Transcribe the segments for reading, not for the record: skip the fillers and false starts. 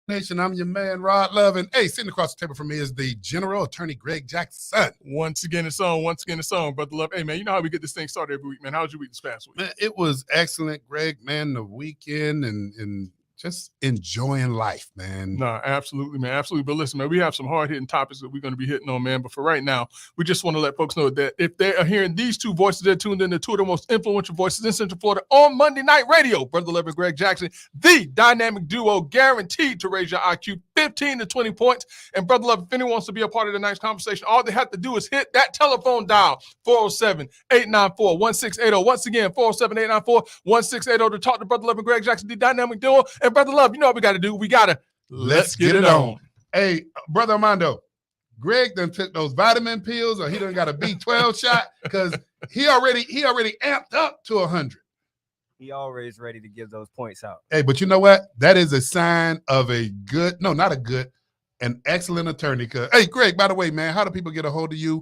Nation, I'm your man, Rod Love. And hey, sitting across the table from me is the General Attorney Greg Jackson. Once again, it's on, Brother Love. Hey, man, you know how we get this thing started every week, man. How was your week this past week? Man, it was excellent, Greg, man. The weekend and just enjoying life, man. No, absolutely, man. Absolutely. But listen, man, we have some hard-hitting topics that we're going to be hitting on, man. But for right now, we just want to let folks know that if they are hearing these two voices, they're tuned in to two of the most influential voices in Central Florida on Monday Night Radio. Brother Love and Greg Jackson, the dynamic duo guaranteed to raise your IQ 15 to 20 points. And Brother Love, if anyone wants to be a part of the night's conversation, all they have to do is hit that telephone dial, 407-894-1680. Once again, 407-894-1680 to talk to Brother Love and Greg Jackson, the dynamic duo. And Brother Love, you know what we got to do? We got to let's get it on. Hey, Brother Armando, Greg done took those vitamin pills or he done got a B12 shot because he already amped up to 100. He always ready to give those points out. Hey, but you know what? That is a sign of an excellent attorney. Hey, Greg, by the way, man, how do people get a hold of you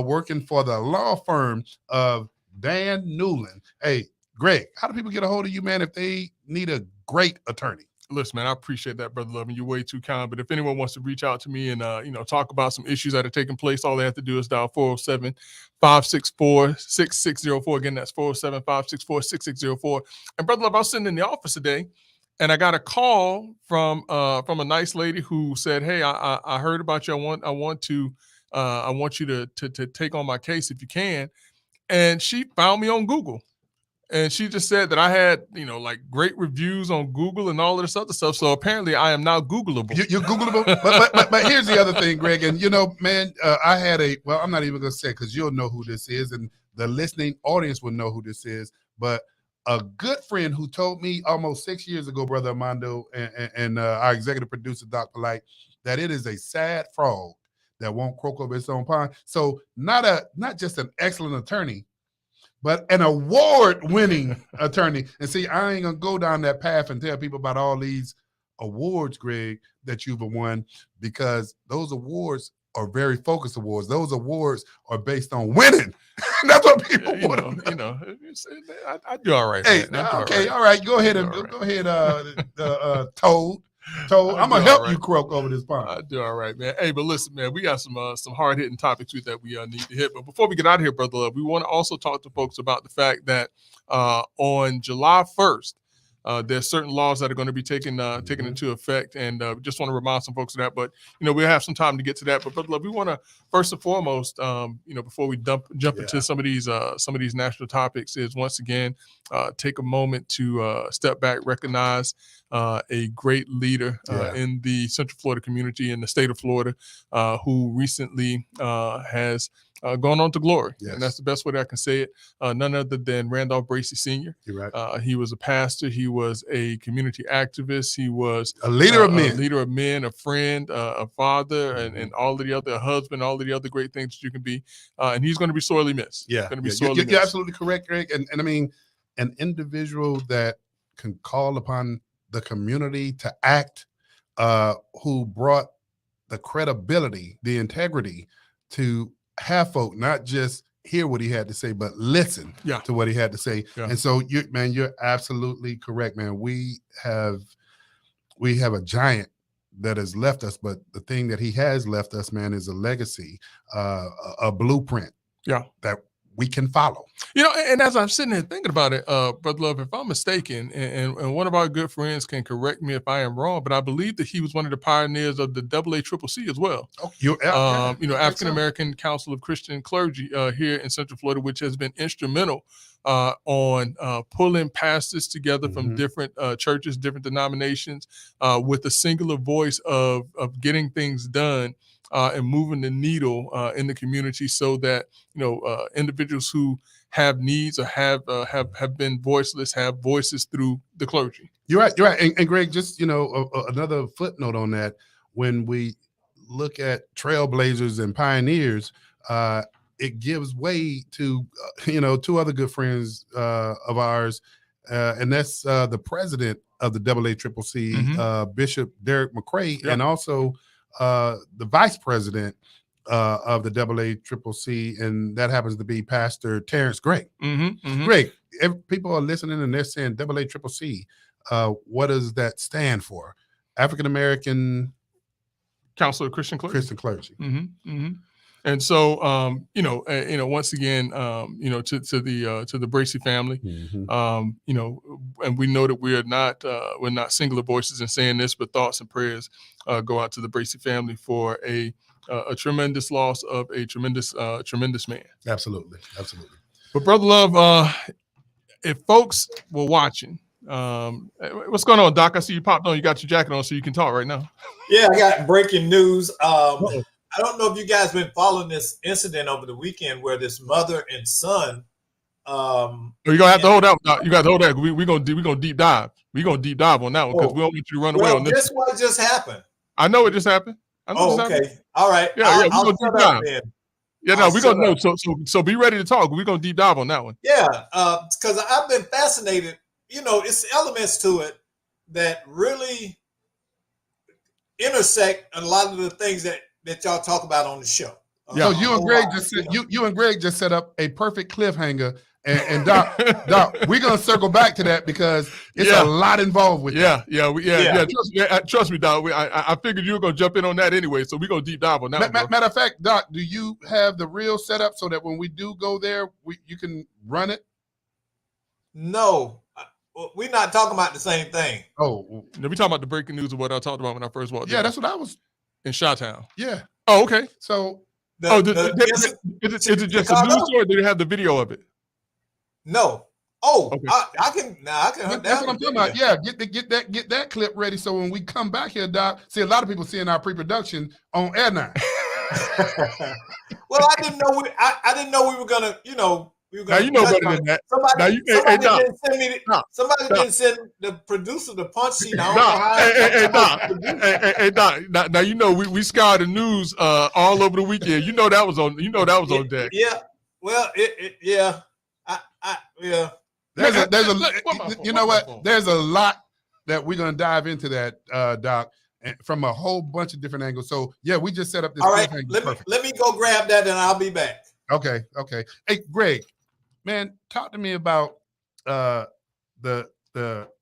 working for the law firm of Dan Newland? Hey, Greg, how do people get a hold of you, man, if they need a great attorney? Listen, man, I appreciate that, Brother Love, and you're way too kind. But if anyone wants to reach out to me and, talk about some issues that are taking place, all they have to do is dial 407-564-6604. Again, that's 407-564-6604. And Brother Love, I was sitting in the office today, and I got a call from a nice lady who said, "Hey, I heard about you. I want you to take on my case if you can." And she found me on Google. And she just said that I had, great reviews on Google and all of this other stuff. So apparently I am now Googleable. You're Googleable? but here's the other thing, Greg. And, man, I had I'm not even going to say because you'll know who this is. And the listening audience will know who this is. But a good friend who told me almost 6 years ago, Brother Armando, and our executive producer, Doc Polite, that it is a sad frog that won't croak over its own pond. So not just an excellent attorney, but an award-winning attorney. And see, I ain't going to go down that path and tell people about all these awards, Greg, that you've won, because those awards are very focused awards. Those awards are based on winning. That's what people want to know. I do all right. Hey, okay, all right. Go ahead, Toad. I'm gonna help you croak over this pond. I do all right, man. Hey, but listen, man, we got some hard hitting topics that we need to hit. But before we get out of here, Brother Love, we want to also talk to folks about the fact that on July 1st, there's certain laws that are going to be taken into effect, and we just want to remind some folks of that. But we'll have some time to get to that. But Brother Love, we want to first and foremost, before we jump into some of these national topics, is once again take a moment to step back, recognize a great leader in the Central Florida community in the state of Florida, who recently has gone on to glory. Yes. And that's the best way that I can say it. None other than Randolph Bracey Sr. You're right. He was a pastor. He was a community activist. He was a leader of men, a friend, a father, and all of the other, a husband, all of the other great things that you can be. And he's going to be sorely missed. Yeah. You're absolutely correct, Greg. And I mean, an individual that can call upon the community to act, who brought the credibility, the integrity to have folk not just hear what he had to say, but listen to what he had to say. Yeah. And so, you're absolutely correct, man. We have a giant that has left us, but the thing that he has left us, man, is a legacy, a blueprint that we can follow. And as I'm sitting here thinking about it, Brother Love, if I'm mistaken, and one of our good friends can correct me if I am wrong, but I believe that he was one of the pioneers of the AACCC as well. Oh, African American Council of Christian Clergy here in Central Florida, which has been instrumental on pulling pastors together from different churches, different denominations, with a singular voice of getting things done. And moving the needle in the community so that individuals who have needs or have been voiceless have voices through the clergy. You're right. And Greg, just another footnote on that. When we look at trailblazers and pioneers, it gives way to two other good friends of ours, and that's the president of the AACCC, Bishop Derek McCray, and also the vice president of the AACCC, and that happens to be Pastor Terrence Gregg. Mm-hmm. Greg, people are listening and they're saying AACCC. What does that stand for? African American Council of Christian Clergy. Christian Clergy. Mm-hmm. Mm-hmm. And so, once again, to the Bracey family, and we know that we're not singular voices in saying this, but thoughts and prayers go out to the Bracey family for a tremendous loss of a tremendous man. Absolutely. But Brother Love, if folks were watching, what's going on, Doc? I see you popped on. You got your jacket on, so you can talk right now. Yeah, I got breaking news. I don't know if you guys been following this incident over the weekend where this mother and son. You're gonna have to hold out. You got to hold that. We're gonna deep dive. We're gonna deep dive on that one because we don't want you to run away on this. Guess what just happened? I know it just happened. Okay. All right. Yeah, we're gonna deep dive. Yeah, no, we're gonna know. So be ready to talk. We're gonna deep dive on that one. Yeah, because I've been fascinated. It's elements to it that really intersect a lot of the things that y'all talk about on the show. So you and Greg just set up a perfect cliffhanger, and Doc, we're gonna circle back to that because it's a lot involved with that. Trust me, Doc. I figured you were gonna jump in on that anyway, so we're gonna deep dive on that. Matter of fact, Doc, do you have the real setup so that when we do go there, you can run it? No. We're not talking about the same thing. Oh, no, we're talking about the breaking news of what I talked about when I first walked in. Yeah, that's what I was in Chi-Town. Yeah. Oh, okay. So, is it just a news story? Or do you have the video of it? No. Oh, okay. I can. That's what I'm talking about. Yeah, get that clip ready. So when we come back here, Doc, see a lot of people seeing our pre-production on Air 9. Well, I didn't know we were gonna. Now you know better than that. Somebody didn't send the producer the punch sheet. Doc. Now you know we scoured the news all over the weekend. You know that was on. On deck. Yeah. Well, yeah. Yeah. There's a lot that we're gonna dive into that, Doc, from a whole bunch of different angles. So yeah, we just set up this. All right. Let me go grab that, and I'll be back. Okay. Hey, Greg. Man, talk to me about the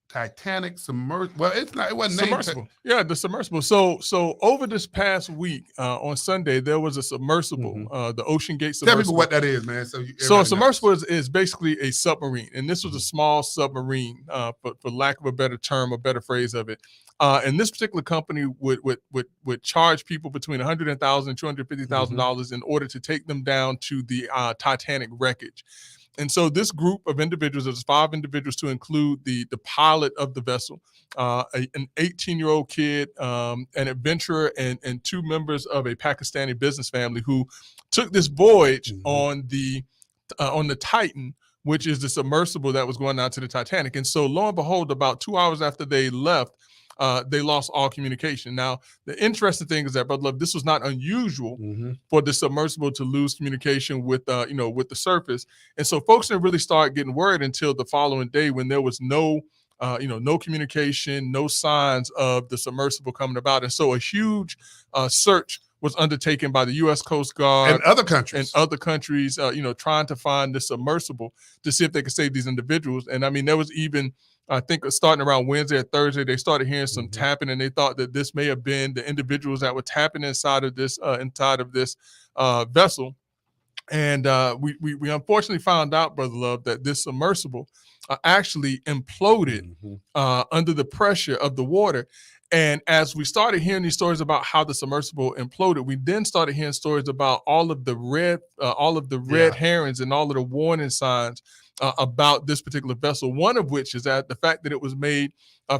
Titanic submersible. Well, it wasn't submersible. Yeah, the submersible. So over this past week on Sunday, there was a submersible, the Ocean Gate submersible. Tell people what that is, man. So a submersible is basically a submarine, and this was a small submarine, for lack of a better term, a better phrase of it. And this particular company would charge people between $100,000 and $250,000 in order to take them down to the Titanic wreckage. And so this group of individuals, there's 5 individuals to include the pilot of the vessel, an 18-year-old kid, an adventurer, and 2 members of a Pakistani business family who took this voyage on the Titan, which is the submersible that was going down to the Titanic. And so lo and behold, about 2 hours after they left, they lost all communication. Now, the interesting thing is that, Brother Love, this was not unusual for the submersible to lose communication with the surface. And so folks didn't really start getting worried until the following day when there was no communication, no signs of the submersible coming about. And so a huge search was undertaken by the U.S. Coast Guard and other countries, trying to find the submersible to see if they could save these individuals. And I mean, there was even, I think, starting around Wednesday or Thursday, they started hearing some tapping, and they thought that this may have been the individuals that were tapping inside of this vessel. And we unfortunately found out, Brother Love, that this submersible actually imploded under the pressure of the water. And as we started hearing these stories about how the submersible imploded, we then started hearing stories about all of the red herrings and all of the warning signs about this particular vessel. One of which is that the fact that it was made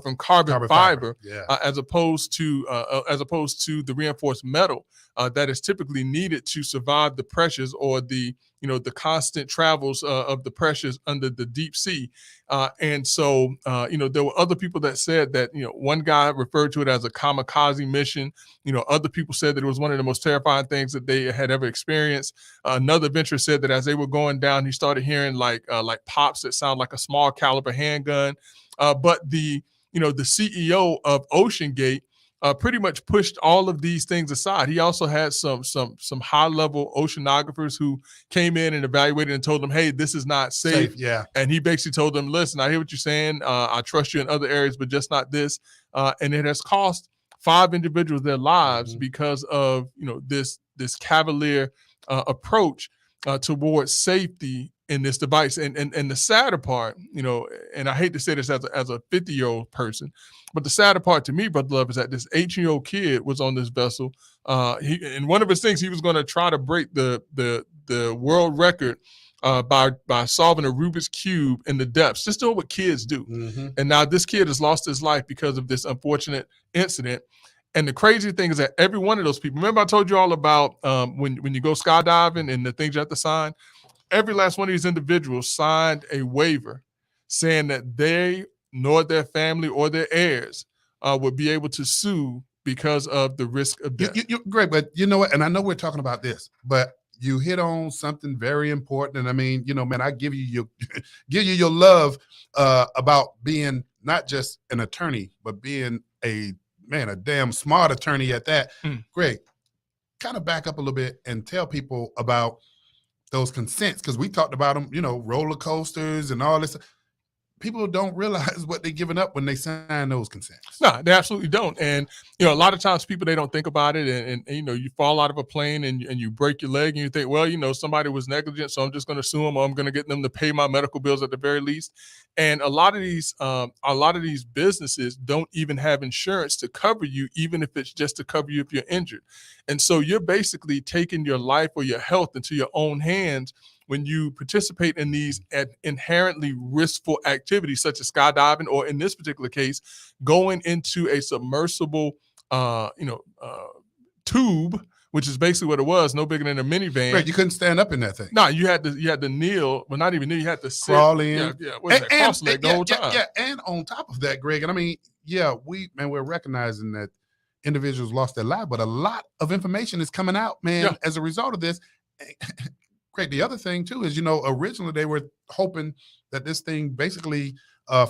from carbon fiber, as opposed to the reinforced metal that is typically needed to survive the pressures or the constant travels of the pressures under the deep sea. And so there were other people that said that, one guy referred to it as a kamikaze mission. Other people said that it was one of the most terrifying things that they had ever experienced. Another adventurer said that as they were going down, he started hearing like pops that sound like a small caliber handgun. But the CEO of Ocean Gate pretty much pushed all of these things aside. He also had some high level oceanographers who came in and evaluated and told them, hey, this is not safe. Yeah. And he basically told them, listen, I hear what you're saying. I trust you in other areas, but just not this. And it has cost 5 individuals their lives because of this cavalier approach towards safety in this device. And the sadder part, and I hate to say this as a 50-year-old person, but the sadder part to me, Brother Love, is that this 18-year-old kid was on this vessel. And one of his things, he was going to try to break the world record by solving a Rubik's Cube in the depths, just doing what kids do. And now this kid has lost his life because of this unfortunate incident. And the crazy thing is that every one of those people, remember I told you all about when you go skydiving and the things you have to sign, every last one of these individuals signed a waiver saying that they nor their family or their heirs would be able to sue because of the risk of death. Great, but you know what? And I know we're talking about this, but you hit on something very important. And I mean, man, I give you your love about being not just an attorney, but being a damn smart attorney at that. Greg, kind of back up a little bit and tell people about those consents, because we talked about them, roller coasters and all this. People don't realize what they're giving up when they sign those consents. No, they absolutely don't. And, a lot of times people, they don't think about it. And you fall out of a plane and you break your leg and you think, well, somebody was negligent, so I'm just going to sue them, or I'm going to get them to pay my medical bills at the very least. And a lot of these businesses don't even have insurance to cover you, even if it's just to cover you if you're injured. And so you're basically taking your life or your health into your own hands when you participate in these inherently riskful activities, such as skydiving, or in this particular case, going into a submersible, tube, which is basically what it was, no bigger than a minivan. Right, you couldn't stand up in that thing. No, you had to kneel, well, not even kneel, you had to sit. Crawl in. Cross-leg the whole time. Yeah, and on top of that, Greg, and I mean, we're recognizing that individuals lost their life, but a lot of information is coming out, man, as a result of this. Great. The other thing too is, originally they were hoping that this thing basically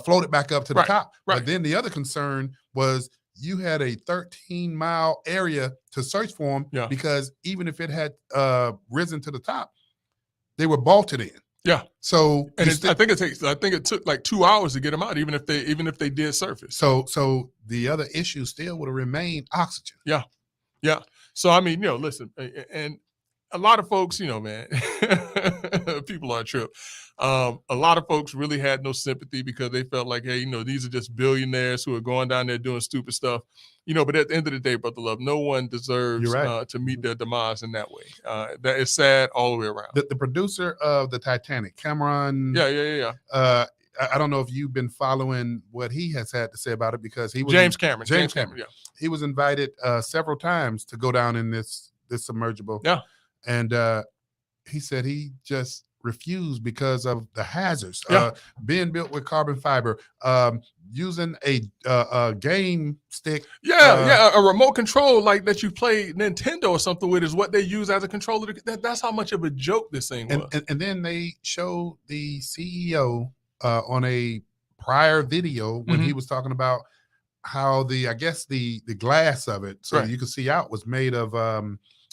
floated back up to the top. Right. But then the other concern was you had a 13-mile area to search for them because even if it had risen to the top, they were bolted in. Yeah. So and I think it took like 2 hours to get them out, even if they did surface. So the other issue still would have remained oxygen. Yeah. Yeah. So I mean, listen, and a lot of folks, man, people are a trip. A lot of folks really had no sympathy because they felt like, hey, these are just billionaires who are going down there doing stupid stuff. But at the end of the day, Brother Love, no one deserves to meet their demise in that way. That is sad all the way around. The producer of the Titanic, Cameron. Yeah. I don't know if you've been following what he has had to say about it, because he was James Cameron. Yeah. He was invited several times to go down in this submergible. Yeah. And he said he just refused because of the hazards. Being built with carbon fiber, using a game stick. A remote control like that you play Nintendo or something with is what they use as a controller. That's how much of a joke this thing was. And then they showed the CEO on a prior video when he was talking about how the glass of it, so you could see out, was made of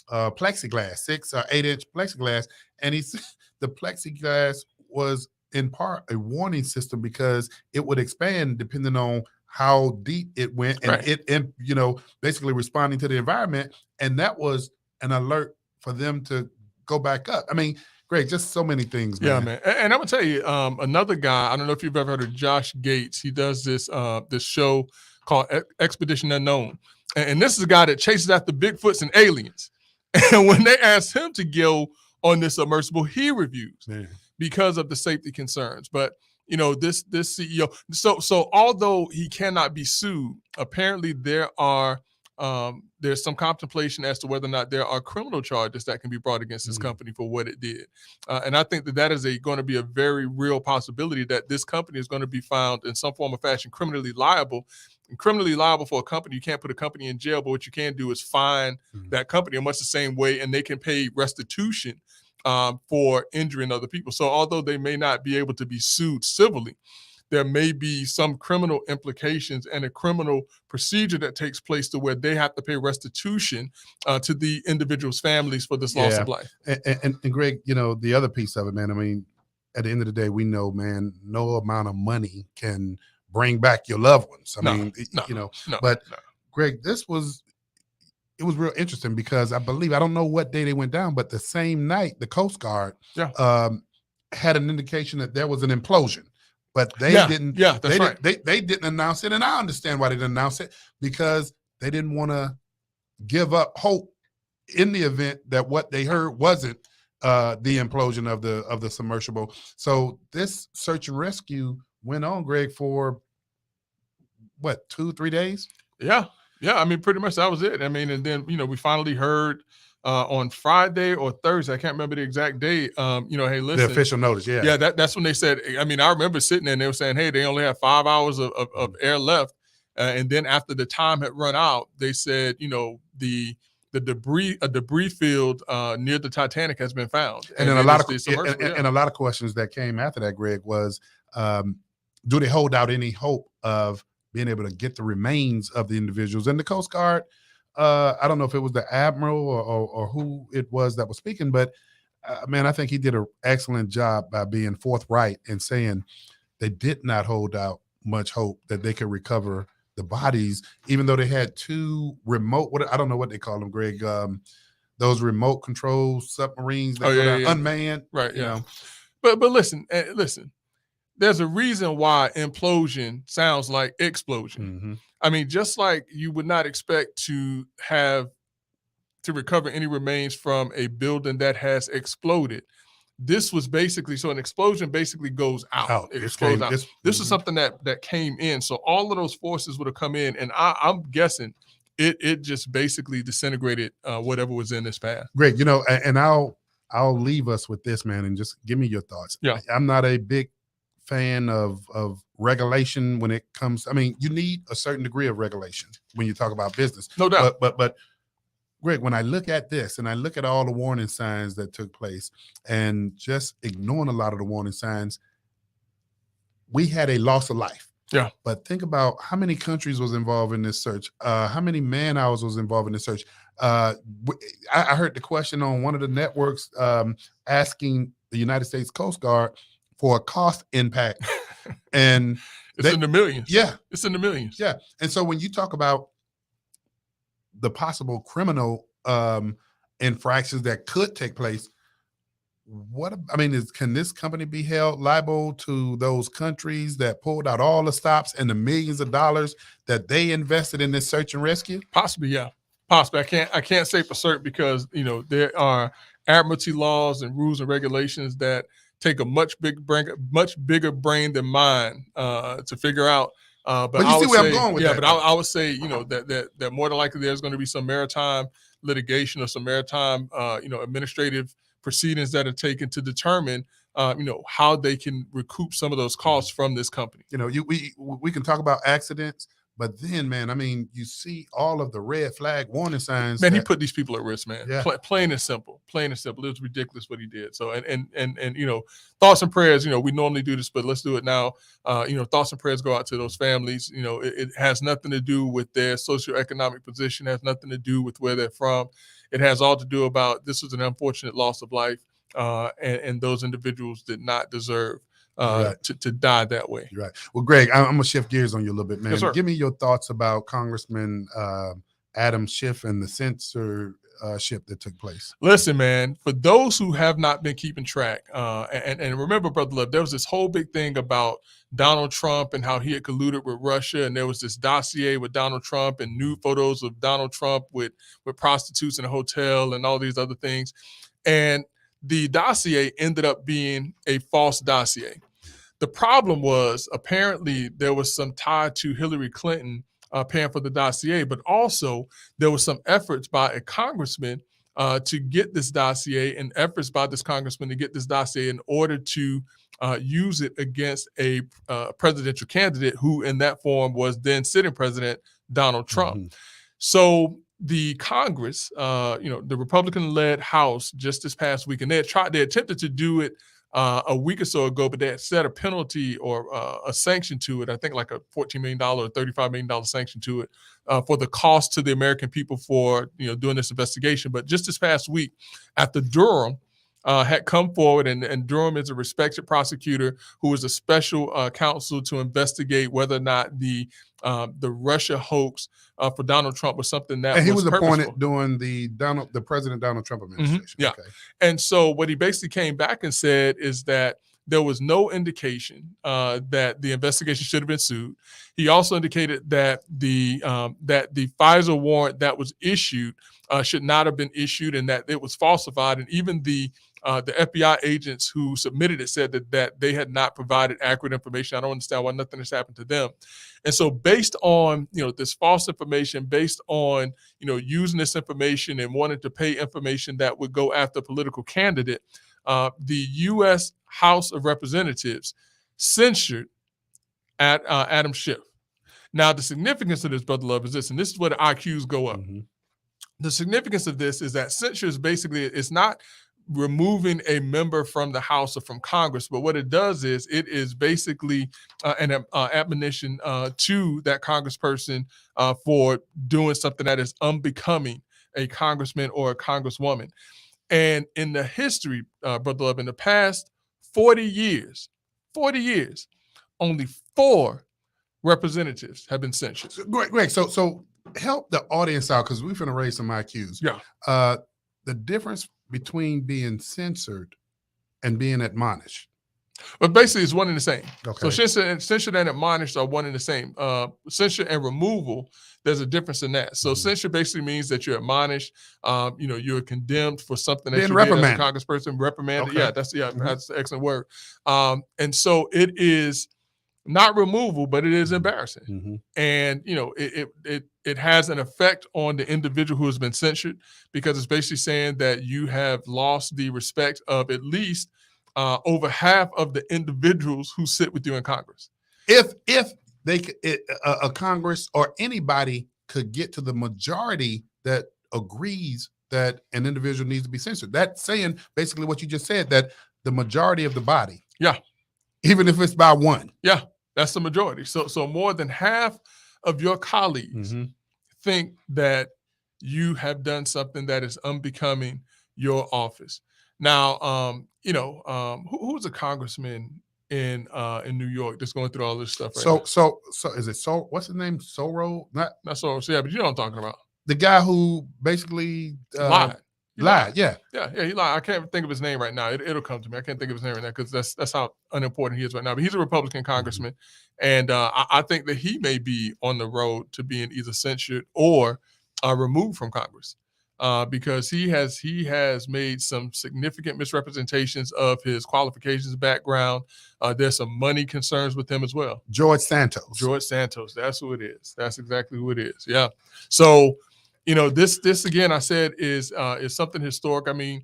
plexiglass, 6 or 8 inch plexiglass. And the plexiglass was in part a warning system because it would expand depending on how deep it went, and it basically responding to the environment. And that was an alert for them to go back up. I mean, Greg, just so many things, man. Yeah, man. And I'm gonna tell you, another guy, I don't know if you've ever heard of Josh Gates. He does this show called Expedition Unknown. And this is a guy that chases after Bigfoots and aliens. And when they asked him to go on this submersible, he refused because of the safety concerns. But this CEO. So although he cannot be sued, apparently there's some contemplation as to whether or not there are criminal charges that can be brought against this company for what it did. And I think that is going to be a very real possibility that this company is going to be found in some form or fashion criminally liable. And criminally liable for a company, you can't put a company in jail, but what you can do is fine that company in much the same way, and they can pay restitution for injuring other people. So although they may not be able to be sued civilly, there may be some criminal implications and a criminal procedure that takes place to where they have to pay restitution to the individual's families for this loss Yeah. of life. And Greg, you know, the other piece of it, man, I mean, at the end of the day, we know, man, no amount of money can bring back your loved ones. But Greg, it was real interesting because I don't know what day they went down, but the same night, the Coast Guard had an indication that there was an implosion, but they didn't. Yeah, that's right. They didn't announce it, and I understand why they didn't announce it, because they didn't want to give up hope in the event that what they heard wasn't the implosion of the submersible. So this search and rescue went on, Greg, for what, 2-3 days? Yeah. I mean, pretty much that was it. I mean, and then, you know, we finally heard on Friday or Thursday, I can't remember the exact day. You know, hey, listen, the official notice. Yeah, that's when they said. I mean, I remember sitting there and they were saying, hey, they only have 5 hours of air left, and then after the time had run out, they said, you know, the debris field near the Titanic has been found. And then a lot of questions that came after that, Greg, was do they hold out any hope of being able to get the remains of the individuals? And the Coast Guard, I don't know if it was the Admiral or who it was that was speaking, but man, I think he did an excellent job by being forthright and saying they did not hold out much hope that they could recover the bodies, even though they had 2 remote, I don't know what they call them, Greg, those remote control submarines that go unmanned. Right, you know. But listen, there's a reason why implosion sounds like explosion. Mm-hmm. I mean, just like you would not expect to recover any remains from a building that has exploded. This was basically, so an explosion basically goes out. It explodes out. This is something that came in. So all of those forces would have come in, and I'm guessing it just basically disintegrated whatever was in this path. Great, you know, and I'll leave us with this, man, and just give me your thoughts. Yeah, I'm not a big fan of regulation when it comes. I mean, you need a certain degree of regulation when you talk about business, no doubt. But Greg, when I look at this and I look at all the warning signs that took place and just ignoring a lot of the warning signs, we had a loss of life. Yeah. But think about how many countries was involved in this search, how many man hours was involved in this search. I heard the question on one of the networks asking the United States Coast Guard for a cost impact. And it's in the millions. Yeah. It's in the millions. Yeah. And so when you talk about the possible criminal infractions that could take place, can this company be held liable to those countries that pulled out all the stops and the millions of dollars that they invested in this search and rescue? Possibly, yeah. Possibly. I can't say for certain because, you know, there are admiralty laws and rules and regulations that take a much bigger brain than mine to figure out. But you see where I'm going with that. But I would say, you know, that more than likely there's going to be some maritime litigation or some maritime, administrative proceedings that are taken to determine, how they can recoup some of those costs from this company. You know, we can talk about accidents, but then, man, I mean, you see all of the red flag warning signs. Man, he put these people at risk, man. Yeah. Plain and simple. Plain and simple. It was ridiculous what he did. So, and you know, thoughts and prayers. You know, we normally do this, but let's do it now. Thoughts and prayers go out to those families. You know, it has nothing to do with their socioeconomic position. It has nothing to do with where they're from. It has all to do about this was an unfortunate loss of life, and those individuals did not deserve to die that way. Right. Well, Greg, I'm gonna shift gears on you a little bit, man. Yes, sir. Give me your thoughts about Congressman Adam Schiff and the censorship that took place. Listen, man, for those who have not been keeping track, and remember, Brother Love, there was this whole big thing about Donald Trump and how he had colluded with Russia, and there was this dossier with Donald Trump and nude photos of Donald Trump with prostitutes in a hotel and all these other things. And the dossier ended up being a false dossier. The problem was apparently there was some tie to Hillary Clinton paying for the dossier, but also there was some efforts by a congressman to get this dossier and efforts by this congressman to get this dossier in order to use it against a presidential candidate who in that form was then sitting president Donald Trump. Mm-hmm. So the Congress, the Republican-led House just this past week, and they attempted to do it a week or so ago, but they had set a penalty or a sanction to it. I think like a $14 million or $35 million sanction to it for the cost to the American people for doing this investigation. But just this past week, after Durham had come forward, and Durham is a respected prosecutor who is a special counsel to investigate whether or not the Russia hoax for Donald Trump was something that And he was appointed purposeful. during the President Donald Trump administration. Yeah. Okay. And so what he basically came back and said is that there was no indication that the investigation should have been sued. He also indicated that the FISA warrant that was issued should not have been issued, and that it was falsified. And even the FBI agents who submitted it said that they had not provided accurate information. I don't understand why nothing has happened to them. And so based on this false information, based on using this information and wanting to pay information that would go after a political candidate, the U.S. House of Representatives censured Adam Schiff. Now, the significance of this, Brother Love, is this, and this is where the IQs go up. Mhm. The significance of this is that censure is basically, it's not removing a member from the House or from Congress, but what it does is it is basically an admonition to that congressperson for doing something that is unbecoming a congressman or a congresswoman. And in the history, Brother Love, in the past 40 years, only 4 representatives have been censured. Greg, so help the audience out, because we're going to raise some IQs. Yeah. The difference between being censored and being admonished. But basically, it's one and the same. Okay. So censure and admonished are one and the same. Censure and removal, there's a difference in that. So censure basically means that you're admonished, you're condemned for something that Being you did as a reprimanded. congressperson, reprimanded. Okay. Yeah, that's an excellent word. And so it is not removal, but it is embarrassing. Mhm. And it has an effect on the individual who has been censured, because it's basically saying that you have lost the respect of at least over half of the individuals who sit with you in Congress. If they a Congress or anybody could get to the majority that agrees that an individual needs to be censored, that's saying basically what you just said, that the majority of the body, Yeah. even if it's by one. Yeah, that's the majority. So more than half of your colleagues think that you have done something that is unbecoming your office. Now, who's a congressman in New York that's going through all this stuff right now? So is it what's his name? Soro? Not Not so, yeah, but you know what I'm talking about. the guy who basically Lied. He lied. Yeah. Yeah, he lied. I can't think of his name right now. It'll come to me. I can't think of his name right now because that's how unimportant he is right now. But he's a Republican congressman, and I think that he may be on the road to being either censured or removed from Congress because he has made some significant misrepresentations of his qualifications, background. There's some money concerns with him as well. George Santos. George Santos. That's who it is. That's exactly who it is. Yeah. So, this again, I said is something historic. I mean,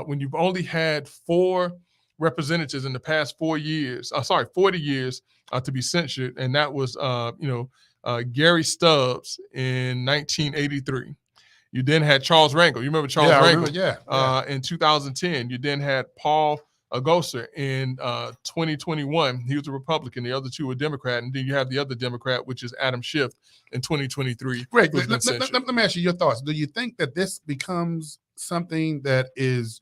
when you've only had 4 representatives in the past 40 years to be censured, and that was Gary Stubbs in 1983. You then had Charles Rangel. You remember Charles Rangel? Yeah. In 2010. You then had Paul Gosar in 2021. He was a Republican. The other 2 were Democrat. And then you have the other Democrat, which is Adam Schiff in 2023. Greg, who's been let censured. me ask you your thoughts. Do you think that this becomes something that is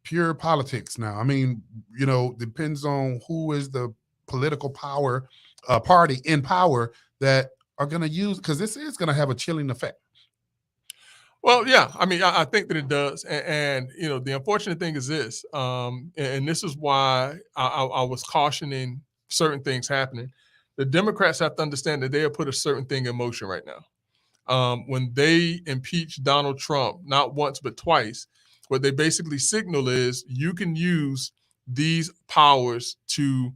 pure politics now? I mean, depends on who is the political power party in power that are going to use, because this is going to have a chilling effect. Well, yeah, I mean, I think that it does. And the unfortunate thing is this, and this is why I was cautioning certain things happening. The Democrats have to understand that they have put a certain thing in motion right now. When they impeach Donald Trump, not once, but twice, what they basically signal is you can use these powers to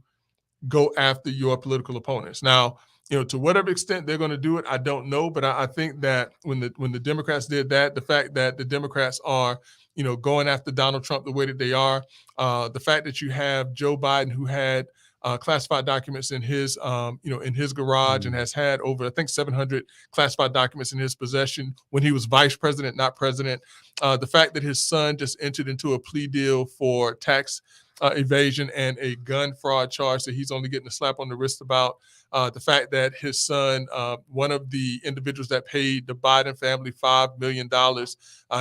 go after your political opponents. Now, to whatever extent they're going to do it, I don't know. But I think that when the Democrats did that, the fact that the Democrats are, going after Donald Trump the way that they are, the fact that you have Joe Biden, who had classified documents in his, in his garage and has had over, I think, 700 classified documents in his possession when he was vice president, not president. The fact that his son just entered into a plea deal for tax evasion and a gun fraud charge that he's only getting a slap on the wrist about. The fact that his son, one of the individuals that paid the Biden family $5 million,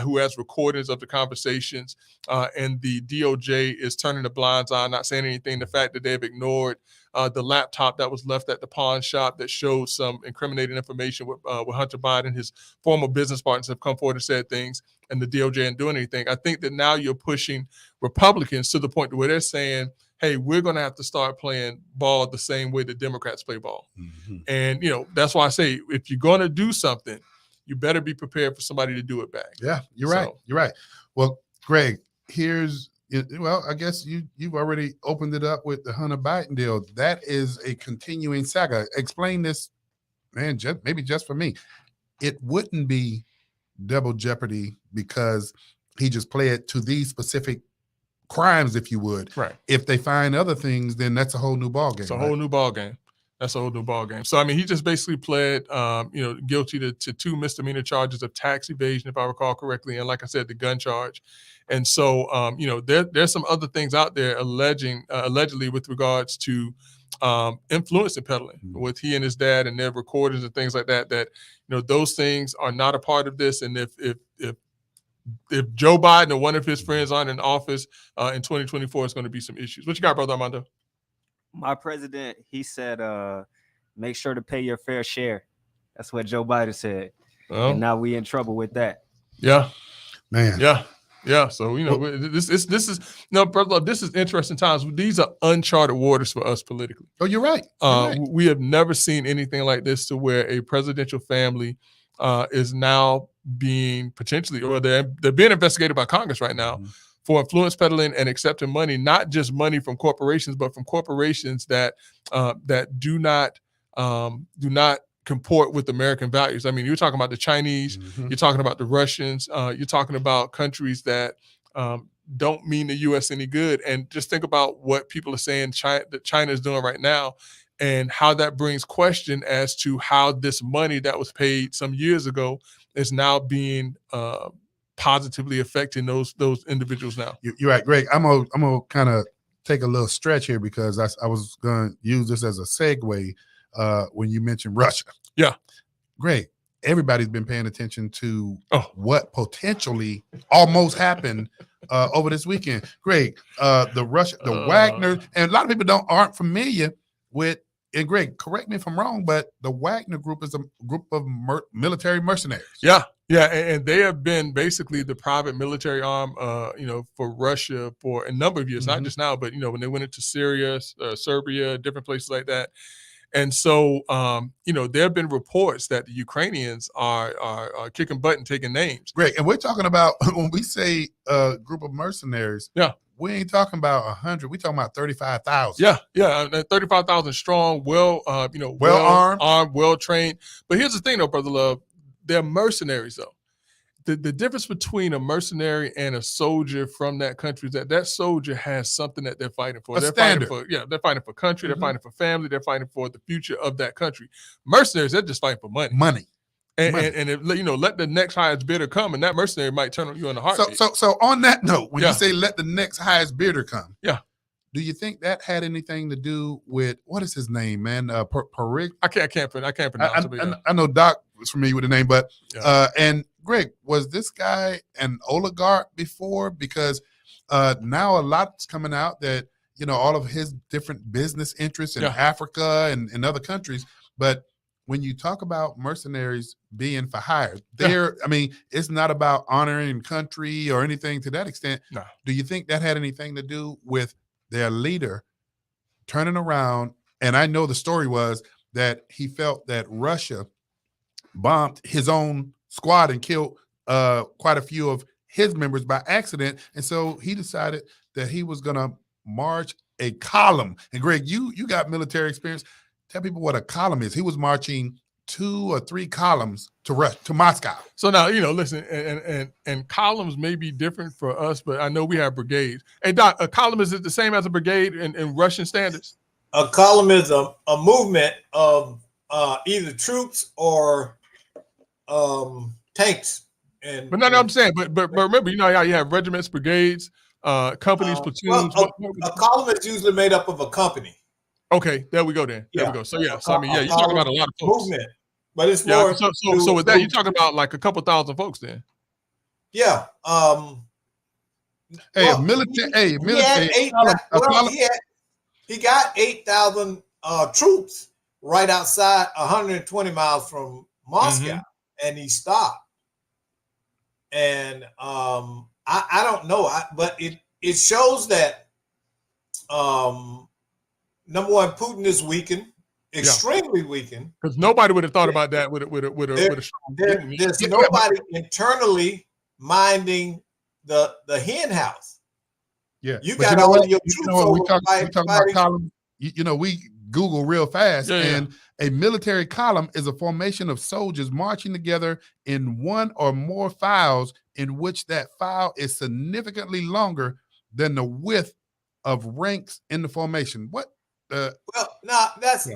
who has recordings of the conversations, and the DOJ is turning a blind eye, not saying anything. The fact that they've ignored the laptop that was left at the pawn shop that showed some incriminating information with Hunter Biden. His former business partners have come forward and said things, and the DOJ ain't doing anything. I think that now you're pushing Republicans to the point where they're saying, hey, we're going to have to start playing ball the same way the Democrats play ball. Mhm. And, that's why I say, if you're going to do something, you better be prepared for somebody to do it back. Yeah, you're right. So- You're right. Well, Greg, I guess you've already opened it up with the Hunter Biden deal. That is a continuing saga. Explain this, man, maybe just for me. It wouldn't be double jeopardy because he just pled to these specific crimes, if you would. Right. If they find other things, then that's a whole new ballgame. It's a whole new ball game. That's a whole new ball game. So, I mean, he just basically pled, guilty to 2 misdemeanor charges of tax evasion, if I recall correctly, and like I said, the gun charge. And so, there's some other things out there allegedly with regards to influence and peddling with he and his dad and their recordings and things like that. That those things are not a part of this. And if Joe Biden or one of his friends aren't in office in 2024, it's going to be some issues. What you got, Brother Armando? My president, he said, make sure to pay your fair share. That's what Joe Biden said. Well, And now we in trouble with that. yeah, Man. yeah. So this is brother, this is interesting times. These are uncharted waters for us politically. Oh, you're right. You're right. We have never seen anything like this, to where a presidential family is now being potentially, or they're being investigated by Congress right now for influence peddling and accepting money, not just money from corporations, but from corporations that do not comport with American values. I mean, you're talking about the Chinese, you're talking about the Russians, you're talking about countries that don't mean the U.S. any good. And just think about what people are saying that China is doing right now, and how that brings question as to how this money that was paid some years ago is now being positively affecting those individuals now. You're right, Greg. I'm gonna kind of take a little stretch here because I was gonna use this as a segue when you mentioned Russia. Yeah, Greg. Everybody's been paying attention to what potentially almost happened over this weekend. Greg, the Wagner, and a lot of people aren't familiar with. And Greg, correct me if I'm wrong, but the Wagner Group is a group of military mercenaries. Yeah, and they have been basically the private military arm, for Russia for a number of years, not just now, but when they went into Syria, Serbia, different places like that. And so, there have been reports that the Ukrainians are kicking butt and taking names. Greg, and we're talking about, when we say a group of mercenaries, we ain't talking about 100. We're talking about 35,000. Yeah, 35,000 strong, well armed, well trained. But here's the thing, though, Brother Love, they're mercenaries, though. The difference between a mercenary and a soldier from that country is that soldier has something that they're fighting for. They're fighting for country, they're fighting for family, they're fighting for the future of that country. Mercenaries, they're just fighting for money. And if, let the next highest bidder come, and that mercenary might turn on you in a heartbeat. So on that note, when you say let the next highest bidder come, do you think that had anything to do with, what is his name, man? Parik? I can't pronounce it. I know Doc was familiar with the name, but and Greg, was this guy an oligarch before? Because now a lot's coming out that all of his different business interests in Africa and other countries, but when you talk about mercenaries being for hire, it's not about honoring country or anything to that extent. No. Do you think that had anything to do with their leader turning around? And I know the story was that he felt that Russia bombed his own squad and killed quite a few of his members by accident. And so he decided that he was going to march a column. And Greg, you got military experience. Tell people what a column is. He was marching 2 or 3 columns to Moscow. So now, listen, and columns may be different for us, but I know we have brigades. Hey, Doc, a column, is it the same as a brigade in Russian standards? A column is a movement of either troops or tanks. But no, I'm saying, but remember, how you have regiments, brigades. companies, platoons? A column is usually made up of a company. Okay, there we go then. There we go. So yeah, so I mean, yeah, you're talking about a lot of folks. Movement, but it's Yeah. more. So with that, you're talking about like a couple thousand folks then. Yeah. Hey, Well, military. He got 8,000 troops right outside 120 miles from Moscow, and he stopped. And I don't know, but it shows that number one, Putin is weakened, extremely weakened. Because nobody would have thought about that with a there's nobody internally minding the hen house. Yeah, you got all your troops. We talk about columns. We Google real fast, and a military column is a formation of soldiers marching together in one or more files in which that file is significantly longer than the width of ranks in the formation. What? Well, no, that's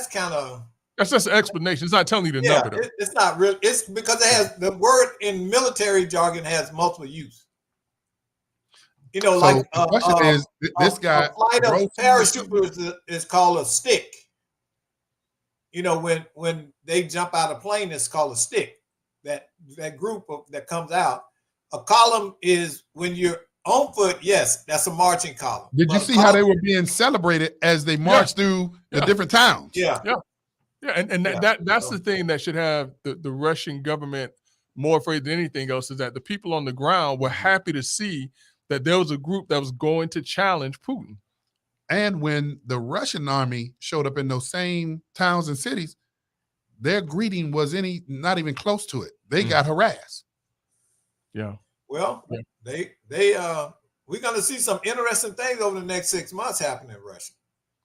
kind of. That's just an explanation. It's not telling you the number. It's not real. It's because it has the word in military jargon has multiple use. So like the question is, this guy. A flight of parachuters is called a stick. When they jump out of a plane, it's called a stick. That group that comes out. A column is when you're on foot. Yes, that's a marching column. Did you see how they were being celebrated as they marched through the different towns? Yeah, and that's the thing that should have the Russian government more afraid than anything else, is that the people on the ground were happy to see that there was a group that was going to challenge Putin. And when the Russian army showed up in those same towns and cities, their greeting was not even close to it. They got harassed. Yeah. Well, we're going to see some interesting things over the next 6 months happen in Russia.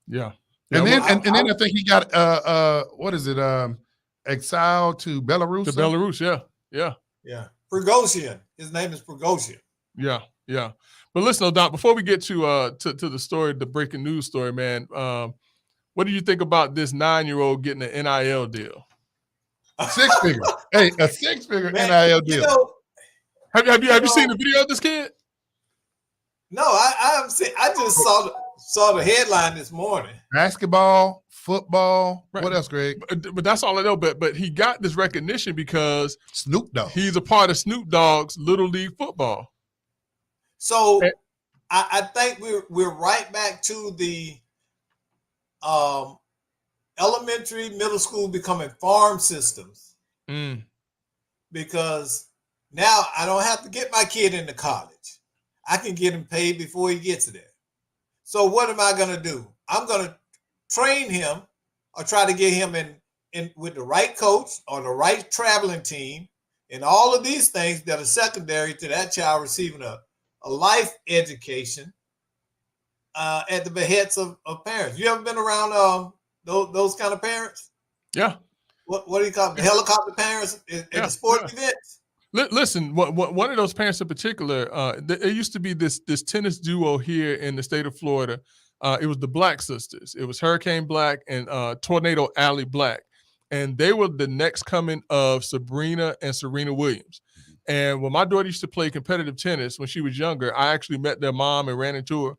Yeah. And then I think he got what is it? Exiled to Belarus. To Belarus, yeah. Prigozhin. His name is Prigozhin. Yeah. But listen, Doc, before we get to the story, the breaking news story, man, what do you think about this 9-year-old getting an NIL deal? A 6-figure. Hey, a 6-figure NIL deal. Have you seen the video of this kid? No, I haven't seen. I just saw the headline this morning. Basketball, football. Right. What else, Greg? But that's all I know. But he got this recognition because Snoop Dogg. He's a part of Snoop Dogg's Little League football. So I think we're right back to the elementary, middle school becoming farm systems. Because now I don't have to get my kid into college. I can get him paid before he gets there. So what am I going to do? I'm going to train him or try to get him in with the right coach or the right traveling team and all of these things that are secondary to that child receiving a life education at the behest of parents. You ever been around those kind of parents? Yeah. What do you call them? Helicopter parents at the sporting events? Listen, one of those parents in particular, there used to be this tennis duo here in the state of Florida. It was the Black sisters. It was Hurricane Black and Tornado Alley Black. And they were the next coming of Sabrina and Serena Williams. And when my daughter used to play competitive tennis when she was younger, I actually met their mom and ran into her.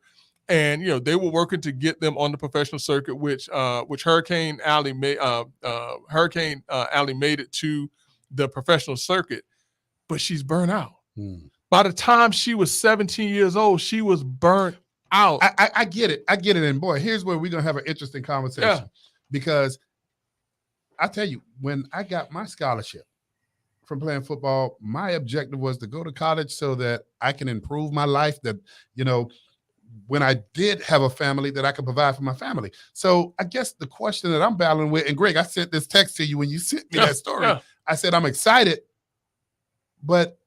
And they were working to get them on the professional circuit, which Hurricane Alley made. Hurricane Alley made it to the professional circuit, but she's burnt out. By the time she was 17 years old, she was burnt out. I get it. And boy, here's where we're gonna have an interesting conversation because I tell you, when I got my scholarship from playing football, my objective was to go to college so that I can improve my life. That when I did have a family, that I could provide for my family. So I guess the question that I'm battling with, and Greg, I sent this text to you when you sent me that story. I said I'm excited, but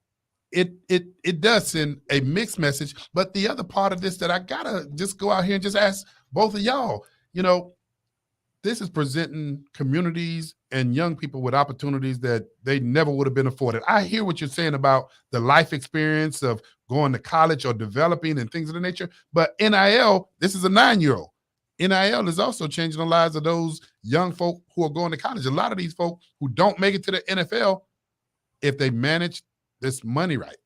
it does send a mixed message. But the other part of this that I gotta just go out here and just ask both of y'all, this is presenting communities and young people with opportunities that they never would have been afforded. I hear what you're saying about the life experience of going to college or developing and things of the nature, but NIL, this is a 9-year-old. NIL is also changing the lives of those young folk who are going to college. A lot of these folk who don't make it to the NFL, if they manage this money right.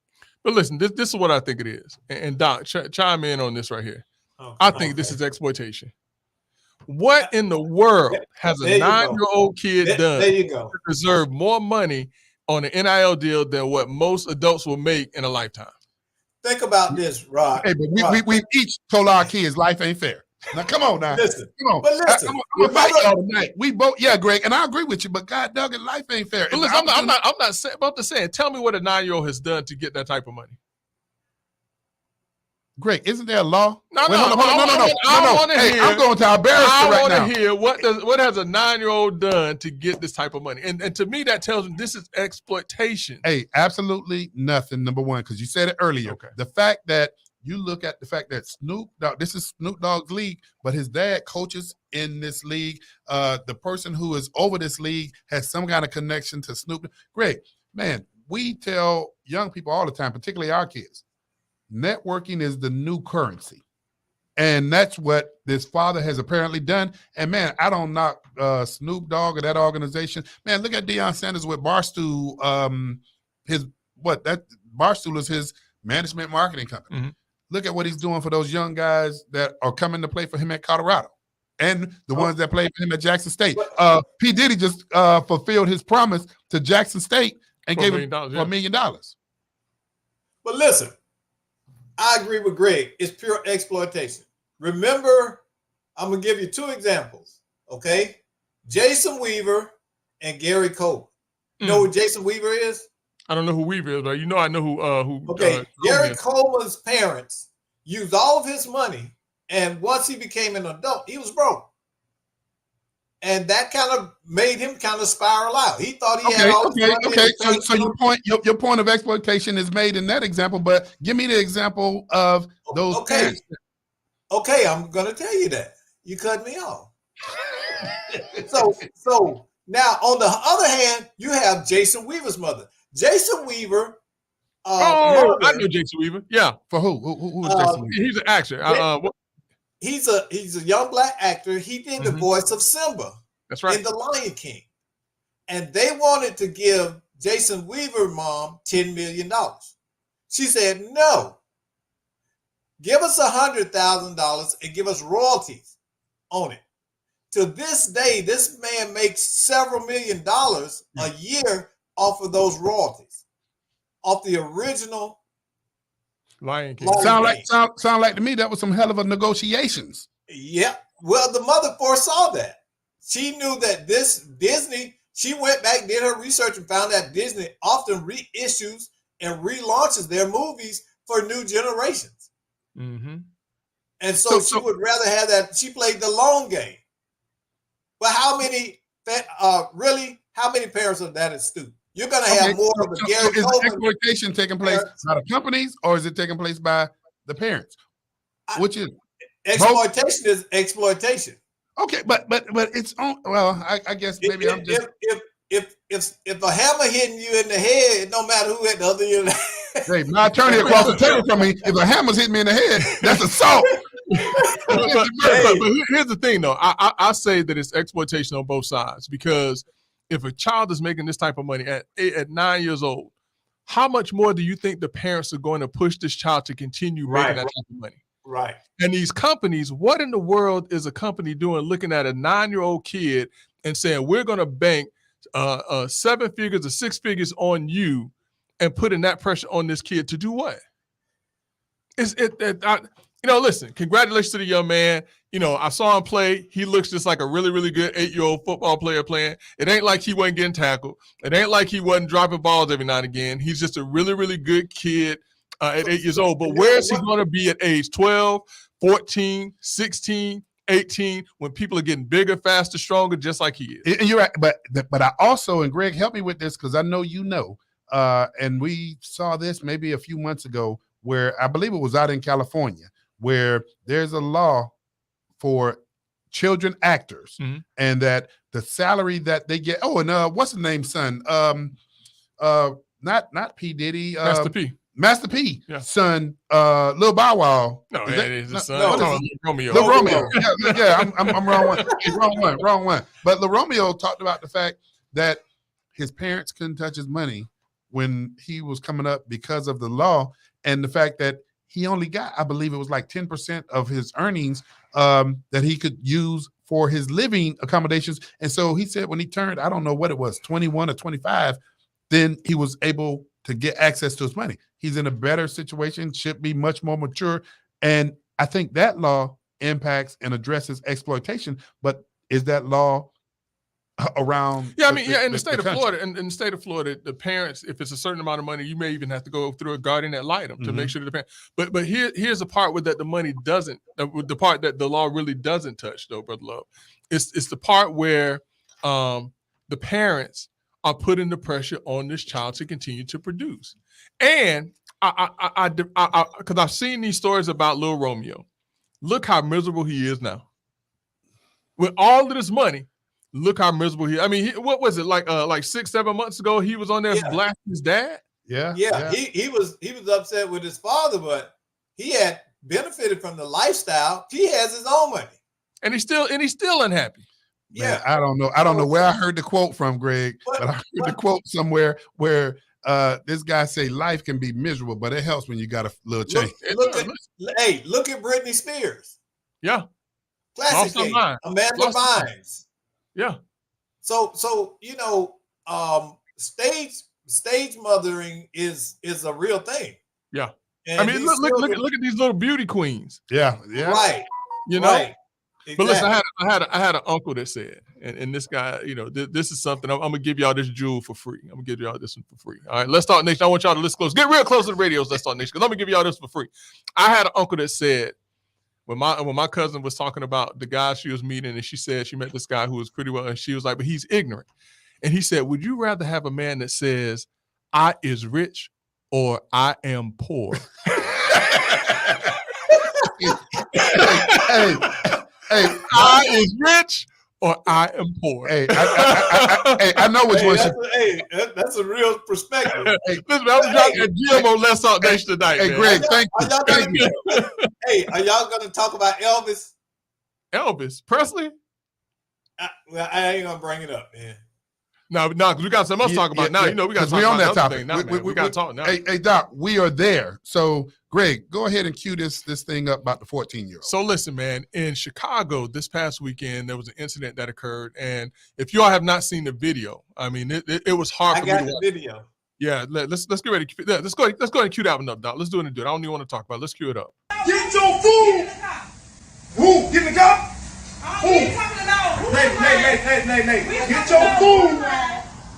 But listen, this is what I think it is. And Doc, chime in on this right here. Okay. I think this is exploitation. What in the world has a 9-year-old kid done There you go. to deserve more money on an NIL deal than what most adults will make in a lifetime? Think about this, Rod. Hey, but we each told our kids life ain't fair. Now, come on now. Listen, Come on. but listen, I'm gonna fight y'all tonight. We both, yeah, Greg, and I agree with you, but God dog it, life ain't fair. But listen, I'm not about to say, tell me what a 9-year-old has done to get that type of money. Greg, isn't there a law? No. Hey, I'm going to our barrister I right want now. to hear what has a 9-year-old done to get this type of money, and to me that tells me this is exploitation. Hey, absolutely nothing. Number one, because you said it earlier. Okay. The fact that you look at the fact that Snoop Dogg, this is Snoop Dogg's league, but his dad coaches in this league. The person who is over this league has some kind of connection to Snoop. Greg, man, we tell young people all the time, particularly our kids, networking is the new currency. And that's what this father has apparently done. And man, I don't knock Snoop Dogg or that organization. Man, look at Deion Sanders with Barstool. Barstool is his management marketing company. Mm-hmm. Look at what he's doing for those young guys that are coming to play for him at Colorado, and the ones that played for him at Jackson State. P. Diddy just fulfilled his promise to Jackson State and gave him $1 million. But listen, I agree with Greg. It's pure exploitation. Remember, I'm going to give you 2 examples, okay? Jason Weaver and Gary Cole. You know who Jason Weaver is? I don't know who Weaver is, but I know who. Okay, Gary Coleman's parents used all of his money, and once he became an adult, he was broke. And that kind of made him kind of spiral out. He thought he had all this money. Okay. So your point of exploitation is made in that example, but give me the example of those parents. Okay, I'm gonna tell you that. You cut me off. So now on the other hand, you have Jason Weaver's mother. Jason Weaver. I know Jason Weaver. Yeah. For who? Who is Jason Weaver? He's an actor. He's a young black actor. He did the voice of Simba. That's right. In The Lion King. And they wanted to give Jason Weaver's mom $10 million. She said, no. Give us $100,000 and give us royalties on it. To this day, this man makes several $1 million a year off of those royalties, off the original Lion King. Sound like to me that was some hell of a negotiations. Yeah. Well, the mother foresaw that. She knew that this Disney, she went back, did her research, and found that Disney often reissues and relaunches their movies for new generations. Mm-hmm. And so she would rather have that. She played the long game. But how many parents of that is stupid? You're going to have more of a Gary Is Coleman. exploitation taking place by the companies, or is it taking place by the parents? Which is exploitation is exploitation. Okay, but it's on. Well, I guess maybe I'm just. If a hammer hitting you in the head, it don't matter who hit the other end. Hey, my attorney across the table from me. If a hammer's hitting me in the head, that's assault. but here's the thing, though. I say that it's exploitation on both sides, because if a child is making this type of money at 9 years old, how much more do you think the parents are going to push this child to continue making that type of money? Right. And these companies, what in the world is a company doing looking at a 9-year-old kid and saying, we're going to bank 7 figures or 6 figures on you, and putting that pressure on this kid to do what? Listen, congratulations to the young man. I saw him play. He looks just like a really, really good 8-year-old football player playing. It ain't like he wasn't getting tackled. It ain't like he wasn't dropping balls every now and again. He's just a really, really good kid at 8 years old. But where is he going to be at age 12, 14, 16, 18, when people are getting bigger, faster, stronger, just like he is? And you're right. But I also, and Greg, help me with this, because I know you know, and we saw this maybe a few months ago, where I believe it was out in California, where there's a law for children actors, and that the salary that they get. Oh, and what's the name, son? Not P. Diddy. Master P. Yeah. Son, Lil Bow Wow. No, it is his son. No, Romeo. Lil Romeo. Yeah, I'm wrong one. Wrong one. But Lil Romeo talked about the fact that his parents couldn't touch his money when he was coming up because of the law and the fact that he only got, I believe it was like 10% of his earnings that he could use for his living accommodations. And so he said when he turned, I don't know what it was, 21 or 25, then he was able to get access to his money. He's in a better situation, should be much more mature. And I think that law impacts and addresses exploitation, but is that law around? Yeah, I mean, in the state of Florida, in the state of Florida, the parents, if it's a certain amount of money, you may even have to go through a guardian ad litem to make sure that the parent. But here's the part where that the money doesn't, the part that the law really doesn't touch, though, Brother Love. It's the part where the parents are putting the pressure on this child to continue to produce. And because I've seen these stories about Lil Romeo. Look how miserable he is now. With all of this money, look how miserable he. I mean, what was it like 6-7 months ago? He was on there blasting his dad. Yeah. He was upset with his father, but he had benefited from the lifestyle. He has his own money, and he's still unhappy. Man, I don't know where I heard the quote from, Greg, but I heard the quote somewhere where this guy say life can be miserable, but it helps when you got a little change. Look at Britney Spears. Yeah. Classic case. Amanda Bynes. Yeah. So stage mothering is a real thing. Yeah. And I mean, look at these little beauty queens. Yeah. Right. You know. Right. But listen, I had an uncle that said, and this guy, this is something I'm gonna give y'all this jewel for free. I'm gonna give y'all this one for free. All right, Let's Talk Nation. I want y'all to listen close. Get real close to the radios. Let's Talk Nation, because I'm gonna give y'all this for free. I had an uncle that said when my cousin was talking about the guy she was meeting, and she said she met this guy who was pretty well, and she was like, but he's ignorant. And he said, would you rather have a man that says, I is rich or I am poor? Hey, I is rich or I am poor. Hey, I know which one. That's a real perspective. Listen, I'm dropping a gem on Let's Talk Nation tonight. Hey, man. Greg, thank you. Are y'all gonna talk about Elvis? Elvis Presley? I ain't gonna bring it up, man. No, because we got something else to talk about now. Yeah. We got to talk on that topic. topic. We got to talk now. Hey, Doc, we are there. So, Greg, go ahead and cue this thing up about the 14-year-old. So, listen, man, in Chicago this past weekend, there was an incident that occurred. And if you all have not seen the video, I mean, it was hard for me to watch. Video. Yeah, let's get ready. Let's go ahead and cue that one up, Doc. Let's do it and do it. I don't even want to talk about it. Let's cue it up. Get your food! Who? Get in the car? Who? Nay. Get your food!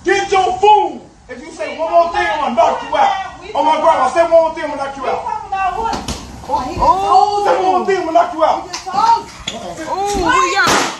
Get your food! If you say one more thing, I'm gonna knock you out. Oh my grandma, say one more thing, I'm gonna knock you out. Say one more thing, I'm gonna knock you out. Oh, yeah.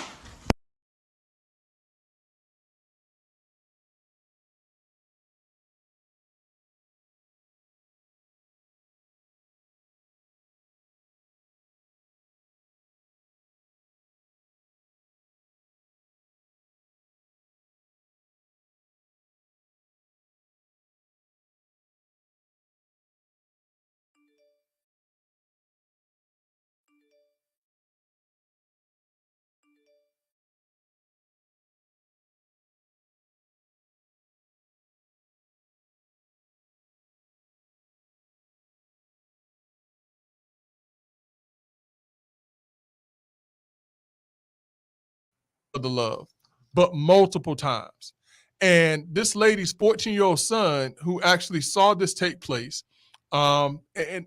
The love, but multiple times. And this lady's 14-year-old son, who actually saw this take place, and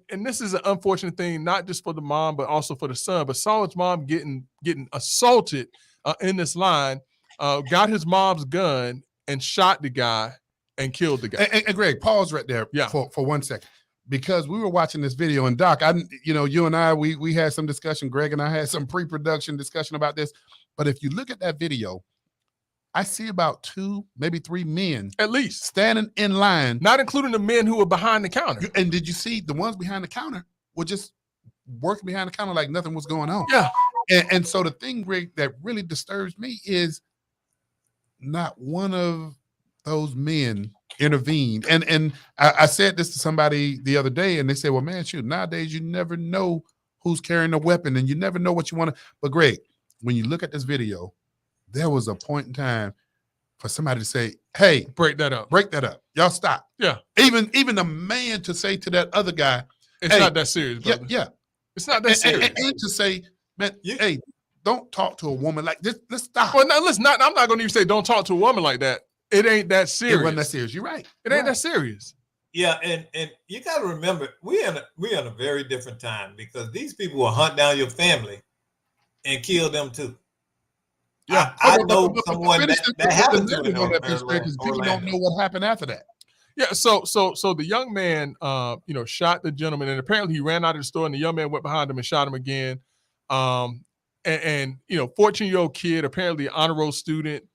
this is an unfortunate thing, not just for the mom, but also for the son, but saw his mom getting assaulted in this line, got his mom's gun and shot the guy and killed the guy. And Greg, pause right there for 1 second. Because we were watching this video, and Doc, you and I, we had some discussion. Greg and I had some pre-production discussion about this. But if you look at that video, I see about 2, maybe 3 men at least standing in line, not including the men who were behind the counter. And did you see the ones behind the counter were just working behind the counter like nothing was going on? Yeah. And so the thing, Greg, that really disturbs me is not one of those men intervened. And I said this to somebody the other day, and they said, well, man, shoot, nowadays you never know who's carrying a weapon and you never know what you want to. But Greg, when you look at this video, there was a point in time for somebody to say, "Hey, Break that up. break that up. Y'all stop." Yeah. Even a man to say to that other guy, It's hey, not that serious, "Yeah, brother. yeah," It's not that serious. and to say, "Man, You- hey, don't talk to a woman like this. Let's stop." Well, now listen, I'm not going to even say don't talk to a woman like that. It ain't that serious. It wasn't that serious. You're right. It ain't that serious. Yeah, and you got to remember, we're in a very different time because these people will hunt down your family and kill them too. Yeah. I But- know but someone finish that the happened to narrative in on that piece, Greg, 'cause people don't Orlando. know what happened after that. Yeah, so the young man, shot the gentleman, and apparently he ran out of the store, and the young man went behind him and shot him again. And 14-year-old kid, apparently honor roll student,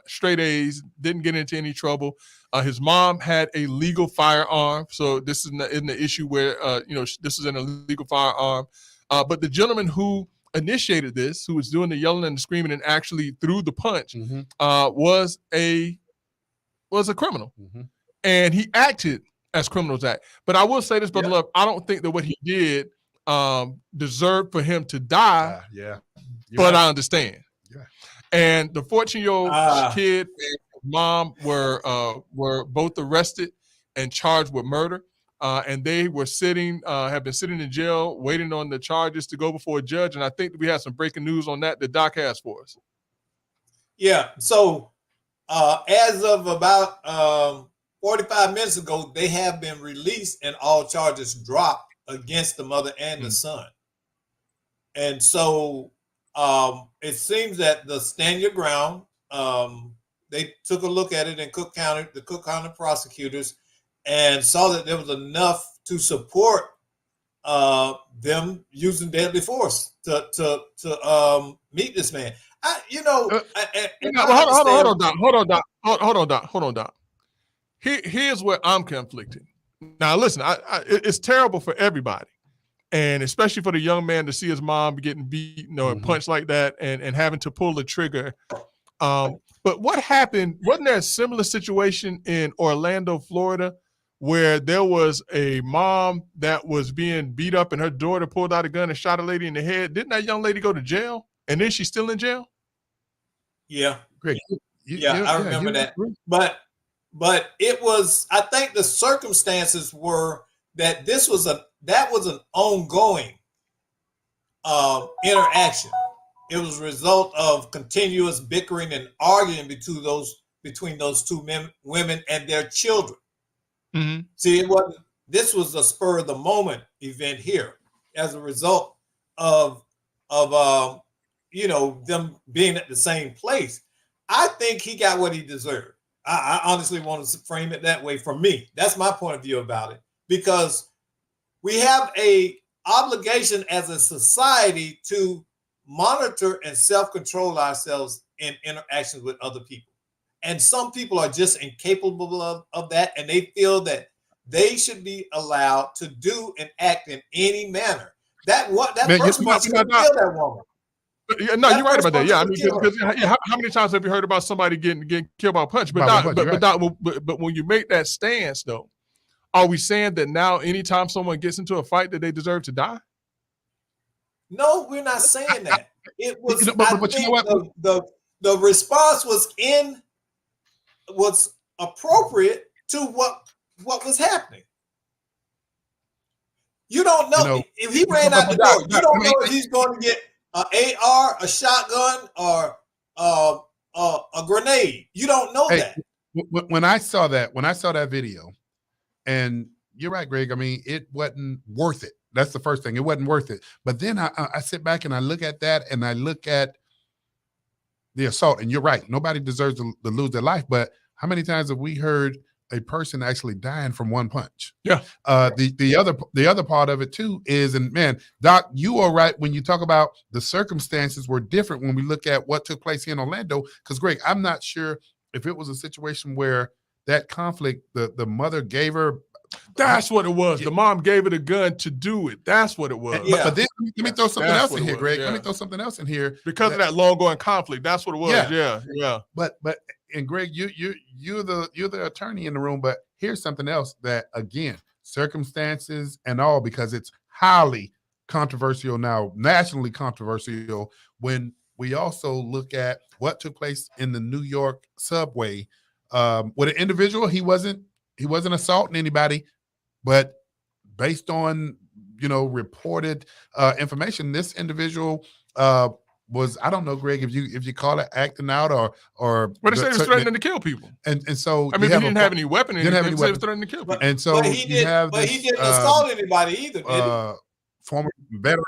straight A's, didn't get into any trouble. His mom had a legal firearm, so this isn't the issue where this is an illegal firearm. But the gentleman who initiated this, who was doing the yelling and the screaming and actually threw the punch, was a criminal. And he acted as criminals act. But I will say this, Brother Love, I don't think that what he did deserved for him to die, Yeah. but I understand. You're right. And the 14-year-old Ah. kid and his mom were both arrested and charged with murder. And they were have been sitting in jail waiting on the charges to go before a judge. And I think that we have some breaking news on that Doc has for us. Yeah. So as of about 45 minutes ago, they have been released and all charges dropped against the mother and the son. And so it seems that the stand your ground, they took a look at it in Cook County, the Cook County prosecutors, and saw that there was enough to support them using deadly force to meet this man. Hold on, Doc. Here's where I'm conflicted. Now, listen, it's terrible for everybody, and especially for the young man to see his mom getting beaten or punched like that, and having to pull the trigger. But what happened? Wasn't there a similar situation in Orlando, Florida, where there was a mom that was being beat up and her daughter pulled out a gun and shot a lady in the head? Didn't that young lady go to jail? And then she's still in jail? Yeah. Great. I remember that. But it was, I think the circumstances were that that was an ongoing interaction. It was a result of continuous bickering and arguing between those two women and their children. See, this was a spur of the moment event here as a result of them being at the same place. I think he got what he deserved. I honestly want to frame it that way. For me, that's my point of view about it, because we have a obligation as a society to monitor and self-control ourselves in interactions with other people. And some people are just incapable of that, and they feel that they should be allowed to do and act in any manner. That person must kill that woman. Yeah, no, you're right about that. Yeah, I mean, because how many times have you heard about somebody getting killed by a punch? But when you make that stance, though, are we saying that now anytime someone gets into a fight that they deserve to die? No, we're not saying that. It was. The response was appropriate to what was happening. You don't know if he ran out the door. You don't know if he's going to get an AR, a shotgun, or a grenade. You don't know that. When I saw that video, and you're right, Greg. I mean, it wasn't worth it. That's the first thing. It wasn't worth it. But then I sit back and I look at that, and I look at the assault. And you're right. Nobody deserves to lose their life. But how many times have we heard a person actually dying from one punch? Yeah. The other part of it too is, and man, Doc, you are right when you talk about the circumstances were different when we look at what took place here in Orlando. Because Greg, I'm not sure if it was a situation where that conflict, the mother gave her. That's what it was. The mom gave her the gun to do it. That's what it was. But then let me throw something else in here, Greg. Yeah. Let me throw something else in here because of that long-going conflict. That's what it was. Yeah. But and Greg, you're the attorney in the room. But here's something else that, again, circumstances and all, because it's highly controversial now, nationally controversial, when we also look at what took place in the New York subway with an individual. He wasn't assaulting anybody, but based on reported information, this individual was, I don't know, Greg, if you call it acting out or But they say he was threatening to kill people. and so I mean, he didn't have any weapon. Didn't have any He weapon. was threatening to kill people. and so But he you didn't. have But this, he didn't assault anybody either, did he? former veteran.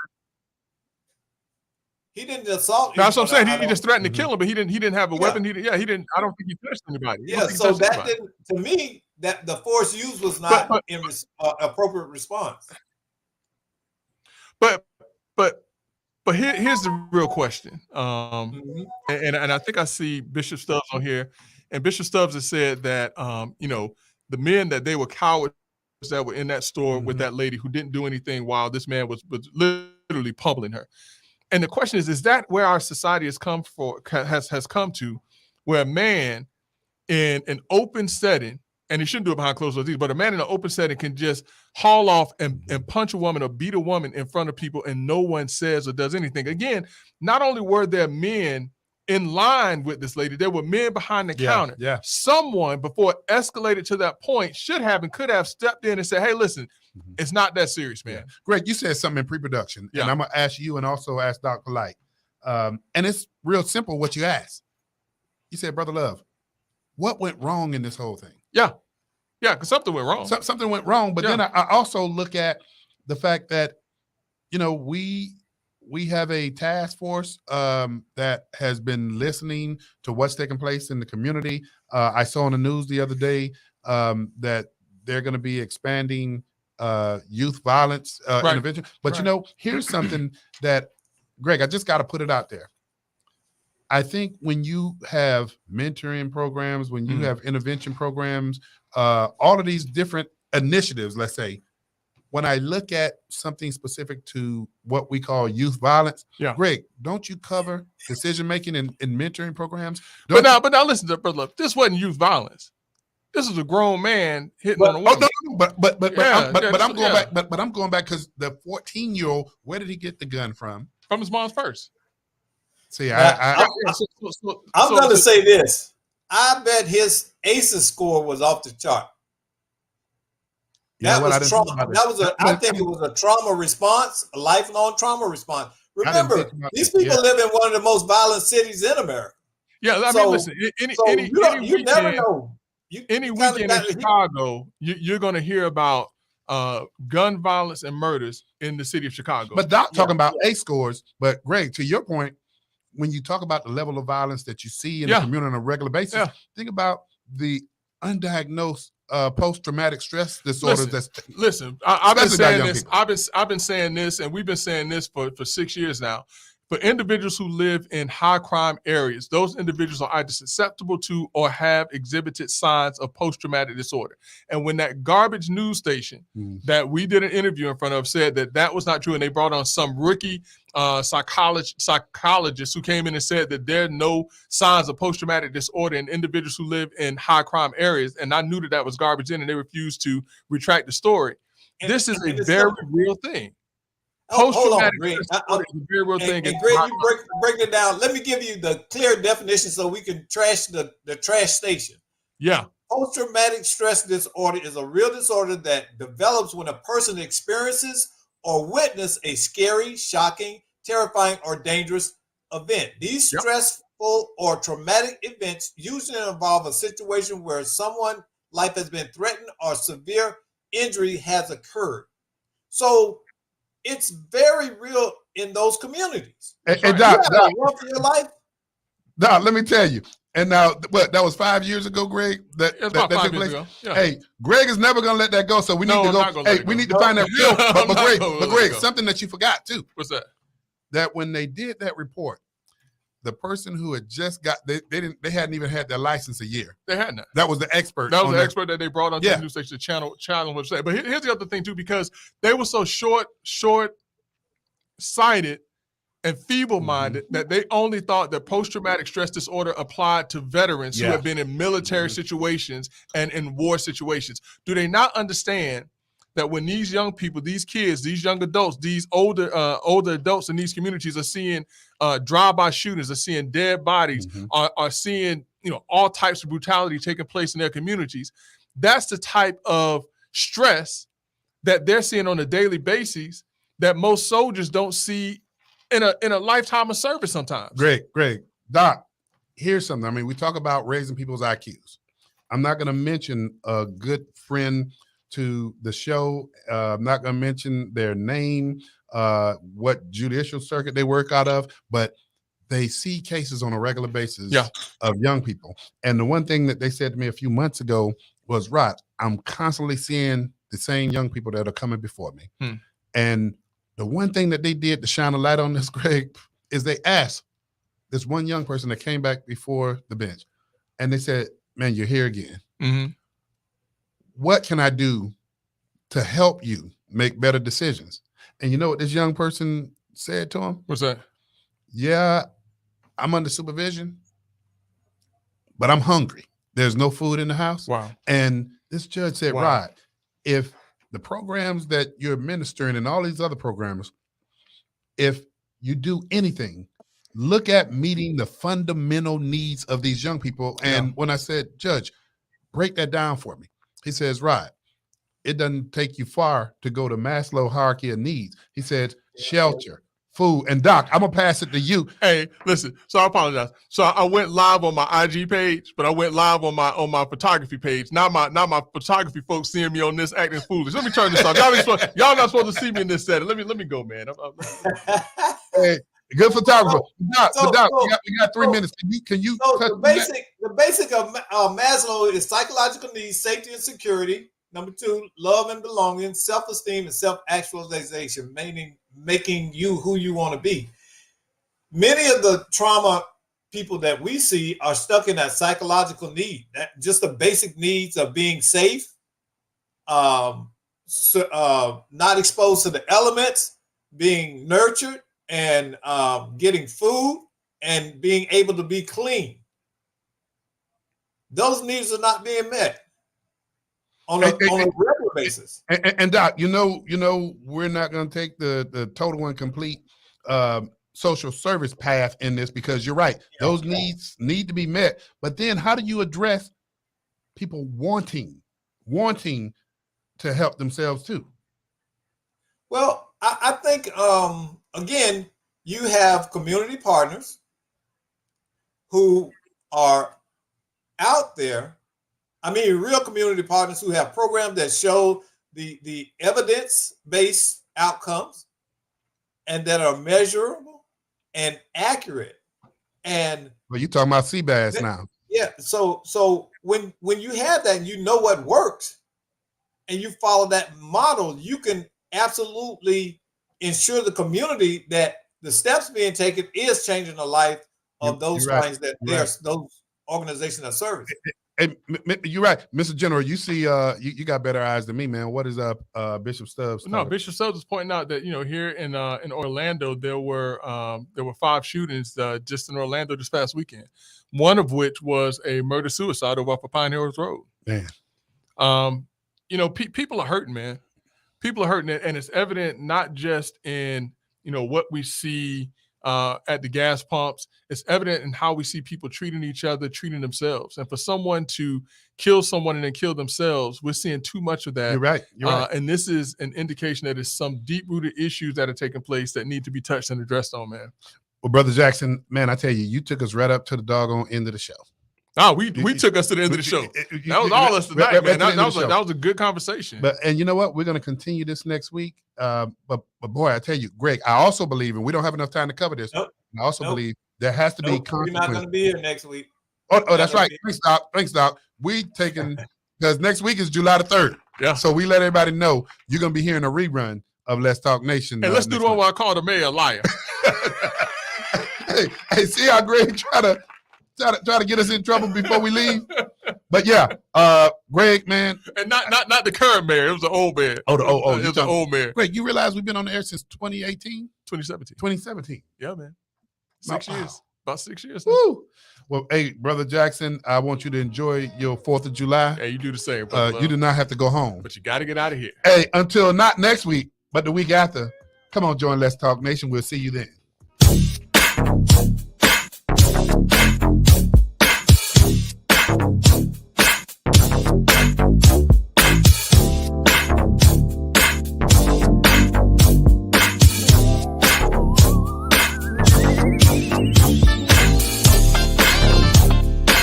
He didn't assault. That's what I'm saying. anybody. He just threatened Mhm. to kill him, but he didn't have a Yeah. weapon. He didn't. I don't think he touched anybody. I don't Yeah, think he so touched that anybody. didn't. To me, that the force used was not But- in appropriate response. But here's the real question. Mhm. And I think I see Bishop Stubbs on here, and Bishop Stubbs has said that the men that they were cowards that were in that store with Mhm. that lady who didn't do anything while this man was literally pummeling her. And the question is that where our society has come to, where a man in an open setting, and he shouldn't do it behind closed doors, but a man in an open setting can just haul off and punch a woman or beat a woman in front of people and no one says or does anything. Again, not only were there men in line with this lady, there were men behind the counter. Yeah. Someone, before it escalated to that point, should have and could have stepped in and said, hey, listen, Mhm. it's not that serious, man. Yeah. Greg, you said something in pre-production, Yeah. and I'm gonna ask you and also ask Dr. Light. And it's real simple what you asked. You said, Brother Love, what went wrong in this whole thing? Yeah, because something went wrong. Something went wrong, but then I also look at the fact that we have a task force that has been listening to what's taking place in the community. I saw on the news the other day that they're going to be expanding youth violence Right. intervention. But Right. here's something that, Greg, I just got to put it out there. I think when you have mentoring programs, when you have intervention programs, all of these different initiatives, let's say, when I look at something specific to what we call youth violence, Yeah. Greg, don't you cover decision making in mentoring programs? But Don't you- now listen to Brother Love. This wasn't youth violence. This was a grown man hitting on a Oh woman. no, but Yeah, I'm going yeah. back. But I'm going back because the 14-year-old, where did he get the gun from? From his mom's purse. See, Now, I'm going to say this. I bet his ACEs score was off the chart. You know That what? I was didn't trauma. think about That was I think it was a trauma response, a lifelong trauma response. didn't Remember, think about these that. people Yeah. live in one of the most violent cities in America. Yeah, I mean, So- listen. Any So any you never weekend, know. You any kinda weekend in gotta- Chicago, you're going to hear about gun violence and murders in the city of Chicago. But Doc Yeah. talking about ACE scores. But Greg, to your point, when you talk about the level of violence that you see in Yeah. the community on a regular basis, Yeah. think about the undiagnosed post-traumatic stress disorders. Listen, I've been Especially by saying young this. people. I've been saying this, and we've been saying this for 6 years now. For individuals who live in high crime areas, those individuals are either susceptible to or have exhibited signs of post-traumatic disorder. And when that garbage news station Mm. that we did an interview in front of said that was not true, and they brought on some rookie psychologist who came in and said that there are no signs of post-traumatic disorder in individuals who live in high crime areas, and I knew that was garbage in, and they refused to retract the story. And- This is and a it's very simple. real thing. Hold on, Post-traumatic Greg. stress disorder is a very real thing. And Greg, you break it down. Let me give you the clear definition so we can trash the trash station. Yeah, Post-traumatic stress disorder is a real disorder that develops when a person experiences or witnesses a scary, shocking, terrifying, or dangerous event. These Yep. stressful or traumatic events usually involve a situation where someone's life has been threatened or severe injury has occurred. So it's very real in those communities. And right. You Doc, had a run for your life. Doc, let me tell you. And now, what? That was 5 years ago, Greg. That it's about that 5 took years place? ago. Yeah. Hey, Greg is never gonna let that go. So we need No, to I'm go. not gonna let Hey, it we go. need to find that real. I'm But not Greg, gonna let it Greg, go. something that you forgot too. What's that? That when they did that report, the person who had just got they hadn't even had their license a year. They had that. That was the expert. That was on the expert that they brought on to Yeah. the news station to channel what say. But here's the other thing too, because they were so short-sighted and feeble-minded that they only thought that post-traumatic stress disorder applied to veterans who Yeah. have been in military situations and in war situations. Do they not understand that when these young people, these kids, these young adults, these older adults in these communities are seeing drive-by shootings, are seeing dead bodies, are seeing all types of brutality taking place in their communities, that's the type of stress that they're seeing on a daily basis that most soldiers don't see in a lifetime of service sometimes. Greg, Doc, here's something. I mean, we talk about raising people's IQs. I'm not going to mention a good friend to the show. I'm not going to mention their name, what judicial circuit they work out of, but they see cases on a regular basis of young people. And the one thing that they said to me a few months ago was, Rod, I'm constantly seeing the same young people that are coming before me. And the one thing that they did to shine a light on this, Greg, is they asked this one young person that came back before the bench, and they said, man, you're here again. What can I do to help you make better decisions? And you know what this young person said to him? What's that? Yeah, I'm under supervision, but I'm hungry. There's no food in the house. Wow. And this judge said, Wow. Rod, if the programs that you're administering and all these other programmers, if you do anything, look at meeting the fundamental needs of these young people. And when I said, Judge, break that down for me, he says, Rod, it doesn't take you far to go to Maslow hierarchy of needs. He said, shelter, food. And Doc, I'm gonna pass it to you. Hey, listen. So I apologize. So I went live on my IG page, but I went live on my photography page. Not my photography folks seeing me on this acting foolish. Let me turn this off. Y'all not supposed to see me in this setting. Let me go, man. Hey, good photographer. Doc, So- Doc, so- we got 3 minutes. Can you So touch the on that? basic of Maslow is psychological needs, safety and security. Number 2, love and belonging, self-esteem and self-actualization, meaning making you who you want to be. Many of the trauma people that we see are stuck in that psychological need, that just the basic needs of being safe, not exposed to the elements, being nurtured, and getting food, and being able to be clean. Those needs are not being met on a regular basis. And Doc, you know, we're not going to take the total and complete social service path in this, because you're right. Those needs need to be met. But then how do you address people wanting to help themselves too? Well, I think, again, you have community partners who are out there. I mean, real community partners who have programs that show the evidence-based outcomes and that are measurable and accurate. And Well, you're talking about CBAS now. yeah, so when you have that and you know what works and you follow that model, you can absolutely ensure the community that the steps being taken is changing the life of those You're right. clients that You're right. those organizations are serving. Hey, you're right, Mr. General. You see, you got better eyes than me, man. What is Bishop Stubbs? No, Bishop Stubbs was pointing out that here in Orlando there were 5 shootings just in Orlando this past weekend. One of which was a murder suicide over off of Pine Hills Road. Man, People are hurting, man. People are hurting, and it's evident not just in what we see at the gas pumps. It's evident in how we see people treating each other, treating themselves. And for someone to kill someone and then kill themselves, we're seeing too much of that. you're right. You're right. And this is an indication that there's some deep-rooted issues that are taking place that need to be touched and addressed on, man. Well, Brother Jackson, man, I tell you, you took us right up to the doggone end of the show. Oh, we took us to the end of the show. That was all us tonight, man. That was a good conversation. And you know what? We're going to continue this next week. But boy, I tell you, Greg, I also believe, and we don't have enough time to cover this. Nope. I also believe there has to be We're not consequences. going to be here next week. Oh, that's right. Thanks, Doc. We taking, because next week is July the 3rd. Yeah. So we let everybody know you're going to be hearing a rerun of Let's Talk Nation. And let's do the one where I call the mayor a liar. hey, see how Greg try to get us in trouble before we leave. But yeah, Greg, man. And not the current mayor. It was the old mayor. It was the old mayor. Greg, you realize we've been on the air since 2018? 2017. 2017. Yeah, man. 6 years. About 6 years. Now. Woo! Well, hey, Brother Jackson, I want you to enjoy your 4th of July. Hey, you do the same, brother. You do not have to go home. But you got to get out of here. Hey, until not next week, but the week after, come on, join Let's Talk Nation. We'll see you then.